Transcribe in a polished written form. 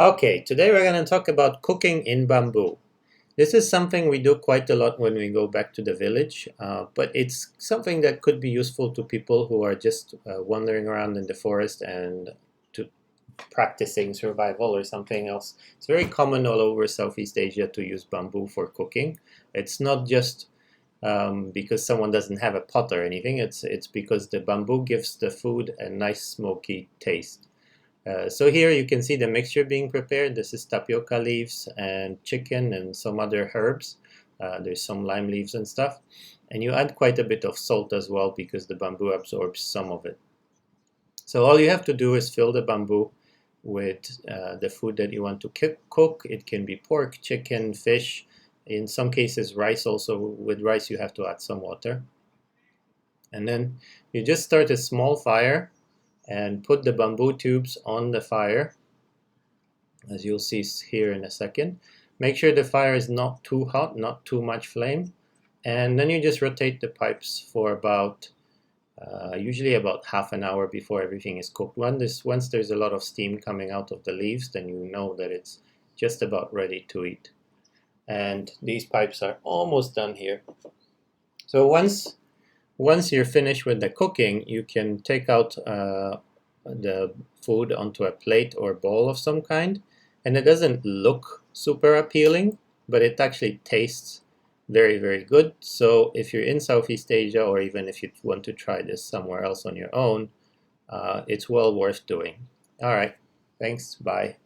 Okay, today we're going to talk about cooking in bamboo. This is something we do quite a lot when we go back to the village, but it's something that could be useful to people who are just wandering around in the forest and to practicing survival or something else. It's very common all over Southeast Asia to use bamboo for cooking. It's not just because someone doesn't have a pot or anything. It's because the bamboo gives the food a nice smoky taste. So here you can see the mixture being prepared. This is tapioca leaves and chicken and some other herbs. There's some lime leaves and stuff. And you add quite a bit of salt as well because the bamboo absorbs some of it. So all you have to do is fill the bamboo with the food that you want to cook. It can be pork, chicken, fish. In some cases rice also. With rice you have to add some water. And then you just start a small fire and put the bamboo tubes on the fire, as you'll see here in a second. Make sure the fire is not too hot, not too much flame, and then you just rotate the pipes for about usually about half an hour before everything is cooked. Once there's a lot of steam coming out of the leaves, then you know that it's just about ready to eat. And these pipes are almost done here. So once you're finished with the cooking, you can take out the food onto a plate or bowl of some kind, and it doesn't look super appealing, but it actually tastes very, very good. So if you're in Southeast Asia, or even if you want to try this somewhere else on your own, it's well worth doing. All right, thanks, bye.